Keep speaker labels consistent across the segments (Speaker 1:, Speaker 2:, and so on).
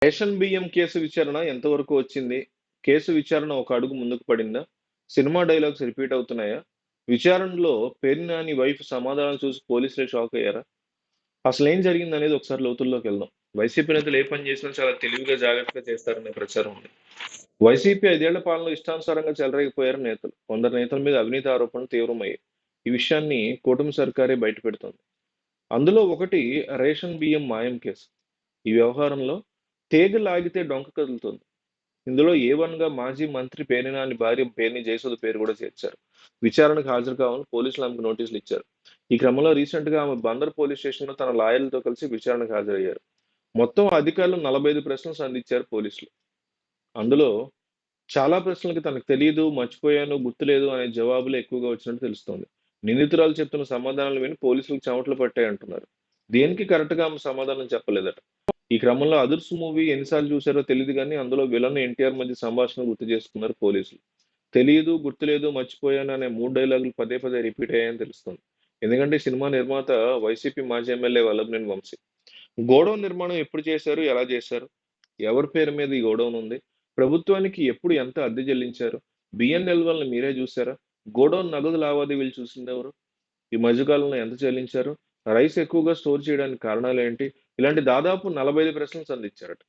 Speaker 1: Ration బియ్యం case విచారణ ఎంతవరకు వచ్చింది? కేసు విచారణ ఒక అడుగు ముందుకు పడిందా? సినిమా డైలాగ్స్ రిపీట్ అవుతున్నాయా? విచారణలో పేర్ని నాని వైఫ్ సమాధానం చూసి పోలీసులే షాక్ అయ్యారా? అసలేం జరిగిందనేది ఒకసారి లోతుల్లోకెళ్దాం. వైసీపీ నేతలు ఏ పని చేసినా చాలా తెలివిగా, జాగ్రత్తగా చేస్తారనే ప్రచారం ఉంది. వైసీపీ 5 ఏళ్ల పాలనలో ఇష్టానుసారంగా చెలరేగిపోయారు నేతలు. కొందరు నేతల మీద అవినీతి ఆరోపణలు తీవ్రమయ్యాయి. ఈ విషయాన్ని కూటమి సర్కారే బయటపెడుతోంది. అందులో ఒకటి రేషన్ బియ్యం మాయం కేసు. ఈ వ్యవహారంలో తీగ లాగితే డొంక కదులుతోంది. ఇందులో ఏ1గా మాజీ మంత్రి పేర్ని నాని భార్య పేర్ని జయసుధ పేరు కూడా చేర్చారు. విచారణకు హాజరు కావాలని పోలీసులు ఆమెకు నోటీసులు ఇచ్చారు. ఈ క్రమంలో రీసెంట్ గా ఆమె బందర్ పోలీస్ స్టేషన్లో తన లాయర్లతో కలిసి విచారణకు హాజరయ్యారు. మొత్తం అధికారులు 45 ప్రశ్నలు సంధించారు పోలీసులు. అందులో చాలా ప్రశ్నలకి తనకు తెలియదు, మర్చిపోయాను, గుర్తులేదు అనే జవాబులే ఎక్కువగా వచ్చినట్టు తెలుస్తోంది. నిందితురాలు చెప్తున్న సమాధానాలు విని పోలీసులకు చెమటలు పట్టాయంటున్నారు. దేనికి కరెక్ట్‌గా ఆమె సమాధానం చెప్పలేదట. ఈ క్రమంలో 'అదుర్స్' మూవీ ఎన్నిసార్లు చూసారో తెలీదు గానీ, అందులో విలన్ ఎన్టీఆర్ మధ్య సంభాషణ గుర్తు చేసుకున్నారు పోలీసులు. తెలీదు, గుర్తులేదు, మర్చిపోయాను అనే 3 డైలాగులు పదే పదే రిపీట్ అయ్యాయని తెలుస్తోంది. ఎందుకంటే ఈ సినిమా నిర్మాత వైసీపీ మాజీ ఎమ్మెల్యే వల్లభనేని వంశీ. గోడౌన్ నిర్మాణం ఎప్పుడు చేశారు? ఎలా చేశారు? ఎవరి పేరు మీద ఈ గోడౌన్ ఉంది? ప్రభుత్వానికి ఎప్పుడు ఎంత అద్దె చెల్లించారు? బియ్యం నిల్వల్ని మీరే చూసారా? గోడౌన్ నగదు లావాదేవీలు చూసిందెవరు? ఈ మధ్య కాలంలో ఎంత చెల్లించారు? రైస్ ఎక్కువగా స్టోర్ చేయడానికి కారణాలేంటి? ఇలాంటి దాదాపు 45 ప్రశ్నలు సంధించారట.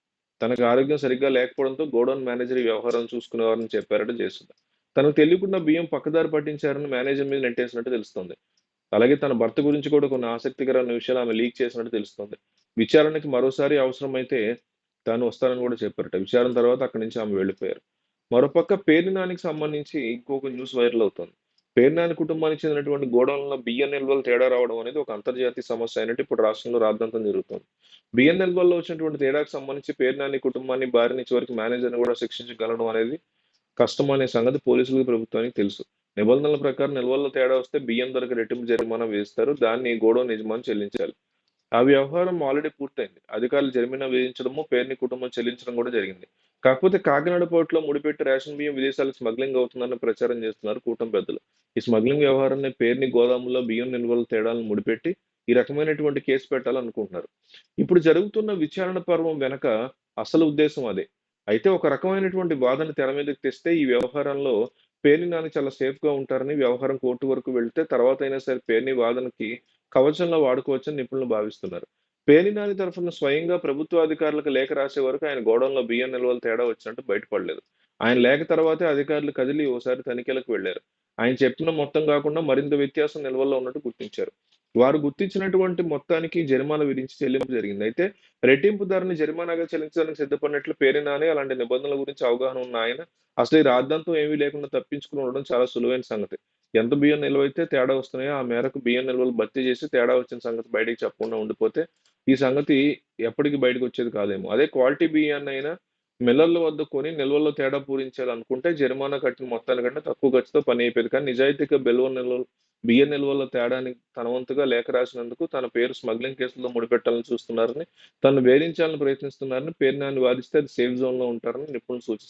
Speaker 1: తనకు ఆరోగ్యం సరిగ్గా లేకపోవడంతో గోడౌన్ మేనేజర్ ఈ వ్యవహారం చూసుకునేవారని చెప్పారట జయసుధ. తనకు తెలియకుండా బియ్యం పక్కదారి పట్టించారని మేనేజర్ మీద నెట్టేసినట్టు తెలుస్తోంది. అలాగే తన భర్త గురించి కూడా కొన్ని ఆసక్తికరమైన విషయాలు ఆమె లీక్ చేసినట్టు తెలుస్తోంది. విచారణకి మరోసారి అవసరమైతే తాను వస్తానని కూడా చెప్పారట. విచారణ తర్వాత అక్కడి నుంచి ఆమె వెళ్ళిపోయారు. మరోపక్క పేర్ని నానికి సంబంధించి ఇంకొక న్యూస్ వైరల్ అవుతోంది. పేర్ని నాని కుటుంబానికి చెందినటువంటి గోడౌన్‌లో బియ్యం నిల్వలు తేడా రావడం అనేది ఒక అంతర్జాతీయ సమస్య అయినట్టు ఇప్పుడు రాష్ట్రంలో రాద్ధాంతం జరుగుతోంది. బియ్యం నిల్వల్లో వచ్చినటువంటి తేడాకు సంబంధించి పేర్ని నాని కుటుంబాన్ని, భార్యని చివరికి మేనేజర్‌ని కూడా శిక్షించగలడం అనేది కష్టం అనే సంగతి పోలీసులకు, ప్రభుత్వానికి తెలుసు. నిబంధనల ప్రకారం నిల్వల్లో తేడా వస్తే బియ్యం ధరకు రెట్టింపు జరిమానా విధిస్తారు. దాన్ని గోడౌన్ యజమాని చెల్లించాలి. ఆ వ్యవహారం ఆల్రెడీ పూర్తయింది. అధికారులు జరిమానా విధించడము, పేర్ని కుటుంబం చెల్లించడం కూడా జరిగింది. కాకపోతే కాకినాడ పోర్టులో ముడిపెట్టి రేషన్ బియ్యం విదేశాలకు స్మగ్లింగ్ అవుతుందన్న ప్రచారం చేస్తున్నారు కూటమి పెద్దలు. ఈ స్మగ్లింగ్ వ్యవహారాన్ని పేర్ని గోదాముల్లో బియ్యం నిల్వల తేడాలను ముడిపెట్టి ఈ రకమైనటువంటి కేసు పెట్టాలనుకుంటున్నారు. ఇప్పుడు జరుగుతున్న విచారణ పర్వం వెనక అసలు ఉద్దేశం అదే. అయితే ఒక రకమైనటువంటి వాదన తెర మీదకి తెస్తే ఈ వ్యవహారంలో పేర్ని నాని చాలా సేఫ్‌గా ఉంటారని, వ్యవహారం కోర్టు వరకు వెళ్తే తర్వాతైనా సరే పేర్ని వాదనకి కవచంలా వాడుకోవచ్చని నిపుణులు భావిస్తున్నారు. పేర్ని నాని తరఫున స్వయంగా ప్రభుత్వ అధికారులకు లేఖ రాసే వరకు ఆయన గోడౌన్‌లో బియ్యం నిల్వలు తేడా వచ్చినట్టు బయటపడలేదు. ఆయన లేఖ తర్వాతే అధికారులు కదిలి ఓసారి తనిఖీలకు వెళ్లారు. ఆయన చెప్పిన మొత్తం కాకుండా మరింత వ్యత్యాసం నిల్వల్లో ఉన్నట్టు గుర్తించారు. వారు గుర్తించినటువంటి మొత్తానికి జరిమానా విధించి చెల్లింపు జరిగింది. అయితే రెట్టింపు ధరని జరిమానాగా చెల్లించడానికి సిద్ధపడినట్లు పేర్ని నాని అలాంటి నిబంధనల గురించి అవగాహన ఉన్న ఆయన అసలు ఈ రాద్ధాంతం ఏమీ లేకుండా తప్పించుకొని ఉండడం చాలా సులువైన సంగతి. ఎంత బియ్యం నిల్వైతే తేడా వస్తున్నాయో ఆ మేరకు బియ్యం నిల్వలు భర్తీ చేసి తేడా వచ్చిన సంగతి బయటికి చెప్పకుండా ఉండిపోతే ఈ సంగతి ఎప్పటికి బయటకొచ్చేది కాదేమో. అదే క్వాలిటీ బియ్యాన్నయినా మిల్లర్ల వద్ద కొని నిల్వల్లో తేడా పూరించాలనుకుంటే జరిమానా కట్టిన మొత్తానికంటే తక్కువ ఖర్చుతో పని అయిపోయేది. కానీ నిజాయితీగా బియ్యం నిల్వల్లో తేడాని తన వంతుగా లేఖ రాసినందుకు తన పేరు స్మగ్లింగ్ కేసుల్లో ముడిపెట్టాలని చూస్తున్నారని, తనను వేధించాలని ప్రయత్నిస్తున్నారని పేర్ని నాని వాదిస్తే అది సేఫ్ జోన్‌లో ఉంటారని నిపుణులు సూచిస్తున్నారు.